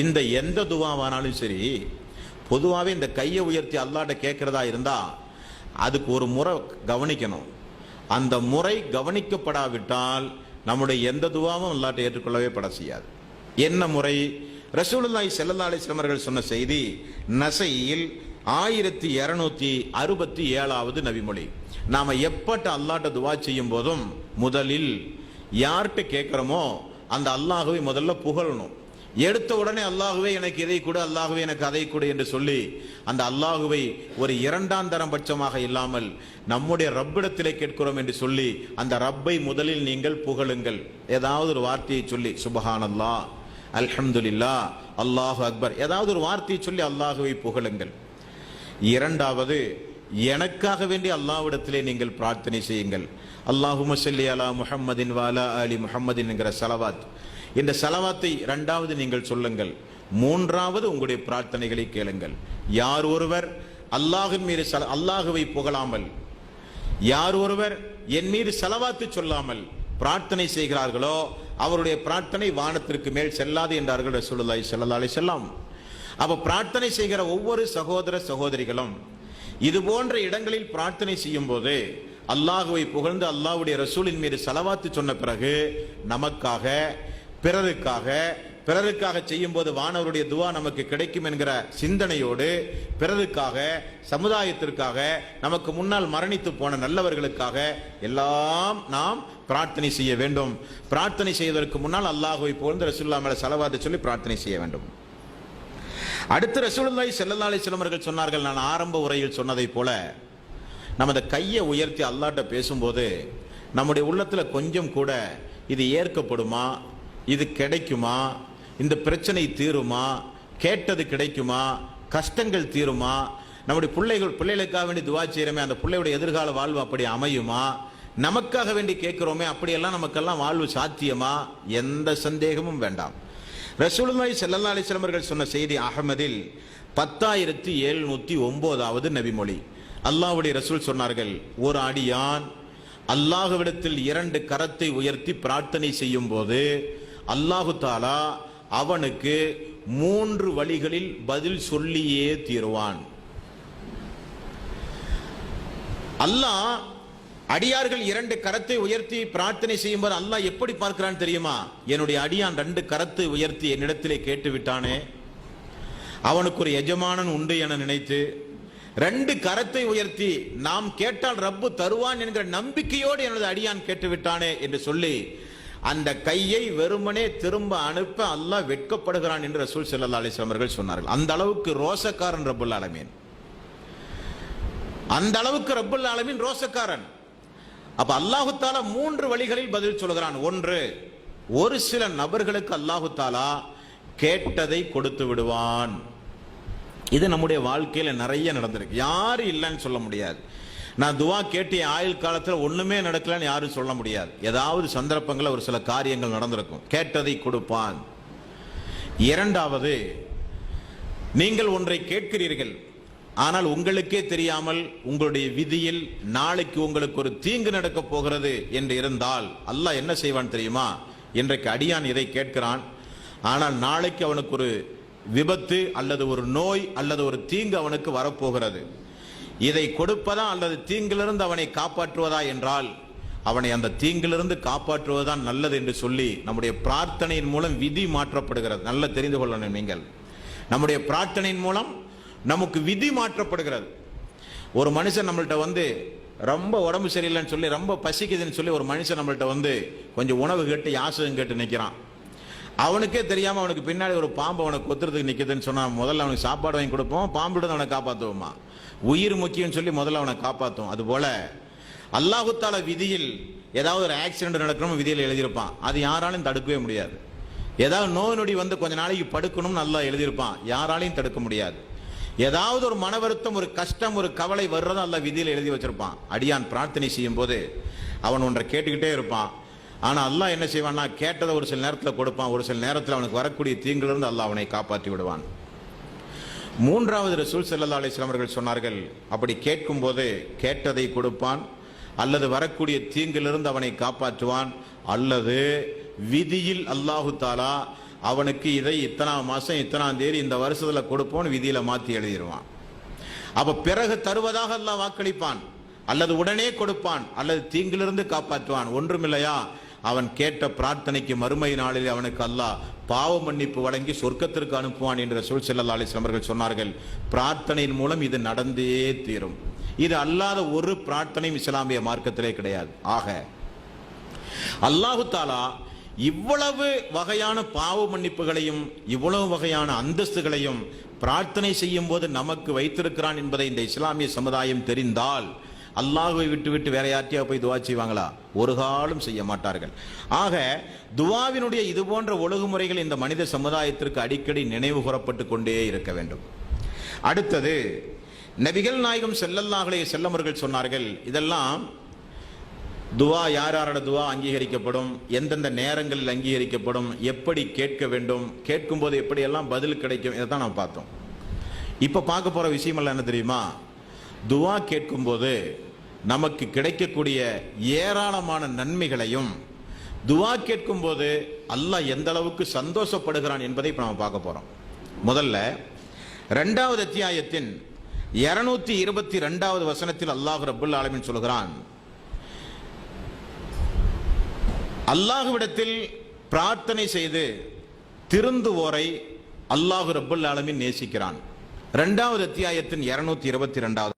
இந்த எந்த துவாவானாலும் சரி, பொதுவாகவே இந்த கையை உயர்த்தி அல்லாட்ட கேட்கறதா இருந்தா அதுக்கு ஒரு முறை கவனிக்கணும். அந்த முறை கவனிக்கப்படாவிட்டால் நம்முடைய எந்த துவாவும் அல்லாட்ட ஏற்றுக்கொள்ளவே பட செய்யாது. என்ன முறை? ரசூலுல்லாஹி ஸல்லல்லாஹு அலைஹி வஸல்லம் அவர்கள் சொன்ன செய்தி நசையில் 1267வது நபிமொழி. நாம எப்பட்ட அல்லாட்ட துவா செய்யும் போதும் முதலில் யார்கிட்ட கேட்கிறோமோ அந்த அல்லாஹ்வை முதல்ல புகழணும். எடுத்த உடனே அல்லாஹ்வே எனக்கு இதை கொடு, அல்லாஹ்வே எனக்கு அதை கொடு என்று சொல்லி அந்த அல்லாஹ்வை ஒரு இரண்டாம் தரம் பட்சமாக இல்லாமல் நம்முடைய ரப்பிடத்திலே கேட்கிறோம் என்று சொல்லி அந்த ரப்பை முதலில் நீங்கள் புகழுங்கள். ஏதாவது ஒரு வார்த்தையை சொல்லி சுப்ஹானல்லாஹ், அல்ஹம்துலில்லாஹ், அல்லாஹு அக்பர், ஏதாவது ஒரு வார்த்தையை சொல்லி அல்லாஹ்வை புகழுங்கள். இரண்டாவது, எனக்காக வேண்டி அல்லாஹ்விடத்திலே நீங்கள் பிரார்த்தனை செய்யுங்கள். அல்லாஹும்ம ஸல்லி அலா முஹம்மதின் வ அலா ஆலி முஹம்மதின் என்கிற ஸலவாத், இந்த ஸலவாத்தை இரண்டாவது நீங்கள் சொல்லுங்கள். மூன்றாவது உங்களுடைய பிரார்த்தனைகளை கேளுங்கள். யார் ஒருவர் அல்லாஹ்வின் மீது அல்லாஹ்வை புகழாமல், யார் ஒருவர் என் மீது ஸலவாத்து சொல்லாமல் பிரார்த்தனை செய்கிறார்களோ அவருடைய பிரார்த்தனை வானத்திற்கு மேல் செல்லாது என்றார்கள் ரசூலுல்லாஹி ஸல்லல்லாஹு அலைஹி வஸல்லம். அப்ப பிரார்த்தனை செய்கிற ஒவ்வொரு சகோதர சகோதரிகளும் இது போன்ற இடங்களில் பிரார்த்தனை செய்யும் போது அல்லாஹ்வை புகழ்ந்து அல்லாஹ்வுடைய ரசூலின் மீது ஸலவாத்து சொன்ன பிறகு நமக்காக பிறருக்காக செய்யும் போது வானவருடைய துவா நமக்கு கிடைக்கும் என்கிற சிந்தனையோடு பிறருக்காக, சமுதாயத்திற்காக, நமக்கு முன்னால் மரணித்து போன நல்லவர்களுக்காக எல்லாம் நாம் பிரார்த்தனை செய்ய வேண்டும். பிரார்த்தனை செய்வதற்கு முன்னால் அல்லாஹ்வை புகழ்ந்து ரசூலுல்லாஹ் மேல ஸலவாத்து சொல்லி பிரார்த்தனை செய்ய வேண்டும். அடுத்து ரசூலுல்லாஹி ஸல்லல்லாஹு அலைஹி வஸல்லம் அவர்கள் சொன்னார்கள், நான் ஆரம்ப உரையில் சொன்னதை போல நமது கையை உயர்த்தி அல்லாஹ்ட்ட பேசும்போது நம்முடைய உள்ளத்துல கொஞ்சம் கூட இது ஏற்கப்படுமா, இது கிடைக்குமா, இந்த பிரச்சனை தீருமா, கேட்டது கிடைக்குமா, கஷ்டங்கள் தீருமா, நம்முடைய பிள்ளைகளுக்காக வேண்டி துவா செய்யறோமே அந்த பிள்ளையுடைய எதிர்கால வாழ்வு அப்படி அமையுமா, நமக்காக வேண்டி கேட்கிறோமே அப்படியெல்லாம் நமக்கெல்லாம் வாழ்வு சாத்தியமா, எந்த சந்தேகமும் வேண்டாம். ரசூலுல்லாஹி ஸல்லல்லாஹு அலைஹி வஸல்லம் அவர்கள் சொன்ன செய்தி அஹ்மதில் 10709வது நபிமொழி. அல்லாஹ்வுடைய ரசூல் சொன்னார்கள், ஒரு அடியான் அல்லாஹ்விடத்தில் 2 கரத்தை உயர்த்தி பிரார்த்தனை செய்யும் போது அல்லாஹு தாலா அவனுக்கு 3 வழிகளில் பதில் சொல்லியே தீருவான். அல்லாஹ் அடியார்கள் 2 கரத்தை உயர்த்தி பிரார்த்தனை செய்யும் போது அல்லாஹ் எப்படி பார்க்கிறான் தெரியுமா? என்னுடைய அடியான் 2 கரத்தை உயர்த்தி என்னிடத்திலே கேட்டு விட்டானே, அவனுக்கு ஒரு எஜமானன் உண்டு என நினைத்து 2 கரத்தை உயர்த்தி நாம் கேட்டால் ரப்பு தருவான் என்கிற நம்பிக்கையோடு எனது அடியான் கேட்டு விட்டானே என்று சொல்லி அந்த கையை வெறுமனே திரும்ப அனுப்ப அல்லாஹ் வெட்கப்படுகிறான் என்று ரசூல் ஸல்லல்லாஹு அலைஹி வஸல்லம் அவர்கள் சொன்னார்கள். அந்த அளவுக்கு ரோசக்காரன் ரப்புல் ஆலமீன், அந்த அளவுக்கு ரப்புல் ஆலமீன் ரோசக்காரன். அப்ப அல்லாஹு தாலா 3 வழிகளில் பதில் சொல்கிறான். ஒன்று, ஒரு சில நபர்களுக்கு அல்லாஹு தாலா கேட்டதை கொடுத்து விடுவான். இது நம்முடைய வாழ்க்கையில நிறைய நடந்திருக்கு, யாரும் இல்லைன்னு சொல்ல முடியாது. நான் துவா கேட்டு ஆயுள் காலத்தில் ஒண்ணுமே நடக்கலன்னு யாரும் சொல்ல முடியாது. ஏதாவது சந்தர்ப்பங்களில் ஒரு சில காரியங்கள் நடந்திருக்கும், கேட்டதை கொடுப்பான். இரண்டாவது, நீங்கள் ஒன்றை கேட்கிறீர்கள், ஆனால் உங்களுக்கே தெரியாமல் உங்களுடைய விதியில் நாளைக்கு உங்களுக்கு ஒரு தீங்கு நடக்க போகிறது என்று இருந்தால் அல்லாஹ் என்ன செய்வான் தெரியுமா? இன்றைக்கு அடியான் இதை கேட்கிறான், ஆனால் நாளைக்கு அவனுக்கு ஒரு விபத்து அல்லது ஒரு நோய் அல்லது ஒரு தீங்கு அவனுக்கு வரப்போகிறது. இதை கொடுப்பதா அல்லது தீங்கிலிருந்து அவனை காப்பாற்றுவதா என்றால் அவனை அந்த தீங்கிலிருந்து காப்பாற்றுவதுதான் நல்லது என்று சொல்லி நம்முடைய பிரார்த்தனையின் மூலம் விதி மாற்றப்படுகிறது. நல்ல தெரிந்து கொள்ளணும் நீங்கள், நம்முடைய பிரார்த்தனையின் மூலம் நமக்கு விதி மாற்றப்படுகிறது. ஒரு மனுஷன் நம்மள்ட்ட ரொம்ப உடம்பு சரியில்லைன்னு சொல்லி, ரொம்ப பசிக்குதுன்னு சொல்லி ஒரு மனுஷன் நம்மள்ட்ட கொஞ்சம் உணவு கேட்டு யாசகம் கேட்டு நிற்கிறான். அவனுக்கே தெரியாம அவனுக்கு பின்னாடி ஒரு பாம்பு அவனுக்கு கொத்துறதுக்கு நிற்குதுன்னு சொன்னா முதல்ல அவனுக்கு சாப்பாடு வாங்கி கொடுப்போம், பாம்பு அவனை காப்பாற்றுவோமா? உயிர் முக்கியம் சொல்லி முதல்ல அவனை காப்பாற்றும். அதுபோல அல்லாஹு தஆலா விதியில் ஏதாவது ஒரு ஆக்சிடென்ட் நடக்கணும் விதியில் எழுதியிருப்பான், அது யாராலையும் தடுக்கவே முடியாது. ஏதாவது நோய் நொடி கொஞ்ச நாளைக்கு படுக்கணும்னு அல்லாஹ் எழுதியிருப்பான், யாராலையும் தடுக்க முடியாது. ஏதாவது ஒரு மன வருத்தம், ஒரு கஷ்டம், ஒரு கவலை வர்றதை அல்லாஹ் விதியில் எழுதி வச்சிருப்பான். அடியான் பிரார்த்தனை செய்யும் போது அவன் ஒன்றை கேட்டுக்கிட்டே இருப்பான். ஆனா அல்லாஹ் என்ன செய்வான்னா, கேட்டதை ஒரு சில நேரத்தில் கொடுப்பான், ஒரு சில நேரத்தில் அவனுக்கு வரக்கூடிய தீங்கிலிருந்து அல்லாஹ் அவனை காப்பாற்றி விடுவான். மூன்றாவது, ரசூல் ஸல்லல்லாஹு அலைஹி வஸல்லம் அவர்கள் சொன்னார்கள், அப்படி கேட்கும் போது கேட்டதை கொடுப்பான், அல்லது வரக்கூடிய தீங்கிலிருந்து அவனை காப்பாற்றுவான், அல்லது விதியில் அல்லாஹு தாலா அவனுக்கு இதை இத்தனாம் மாசம் இத்தனாம் தேதி இந்த வருஷத்துல கொடுப்போம்னு விதியில மாத்தி எழுதிடுவான். அப்ப பிறகு தருவதாக அல்லாஹ் வாக்களிப்பான், அல்லது உடனே கொடுப்பான், அல்லது தீங்கிலிருந்து காப்பாற்றுவான். ஒன்றுமில்லையா, அவன் கேட்ட பிரார்த்தனைக்கு மறுமை நாளில் அவனுக்கு அல்லாஹ் பாவ மன்னிப்பு வழங்கி சொர்க்கத்திற்கு அனுப்புவான் என்று ரசூல் ஸல்லல்லாஹு அலைஹி வஸல்லம் அவர்கள் சொன்னார்கள். பிரார்த்தனையின் மூலம் இது நடந்தே தீரும். இது அல்லாத ஒரு பிரார்த்தனையும் இஸ்லாமிய மார்க்கத்திலே கிடையாது. ஆக அல்லாஹு தாலா இவ்வளவு வகையான பாவ மன்னிப்புகளையும் இவ்வளவு வகையான அந்தஸ்துகளையும் பிரார்த்தனை செய்யும் போது நமக்கு வைத்திருக்கிறான் என்பதை இந்த இஸ்லாமிய சமுதாயம் தெரிந்தால் அல்லாஹ்வை விட்டு வேற யார்ட்டையா போய் துவா செய்வாங்களா? ஒரு காலம் செய்ய மாட்டார்கள். ஆக துவாவினுடைய இது போன்ற ஒழுங்குமுறைகள் இந்த மனித சமுதாயத்திற்கு அடிக்கடி நினைவு கூறப்பட்டு கொண்டே இருக்க வேண்டும். அடுத்தது, நபிகள் நாயகம் ஸல்லல்லாஹு அலைஹி வஸல்லம் அவர்கள் சொன்னார்கள், இதெல்லாம் துவா யாரோட துவா அங்கீகரிக்கப்படும், எந்தெந்த நேரங்களில் அங்கீகரிக்கப்படும், எப்படி கேட்க வேண்டும், கேட்கும் போது எப்படியெல்லாம் பதில் கிடைக்கும், இதை தான் நாம் பார்த்தோம். இப்ப பார்க்க போற விஷயம் எல்லாம் என்ன தெரியுமா? துவா கேட்கும் போது நமக்கு கிடைக்கக்கூடிய ஏராளமான நன்மைகளையும், துவா கேட்கும் போது அல்லாஹ் எந்த அளவுக்கு சந்தோஷப்படுகிறான் என்பதை இப்ப நாம பார்க்க போறோம். முதல்ல 2வது அத்தியாயத்தின் 222வது வசனத்தில் அல்லாஹ் ரப்பல் ஆலமீன் சொல்கிறான், அல்லாஹ்விடத்தில் பிரார்த்தனை செய்து திருந்துவோரை அல்லாஹ் ரப்பல் ஆலமீன் நேசிக்கிறான். 2வது அத்தியாயத்தின் 222வது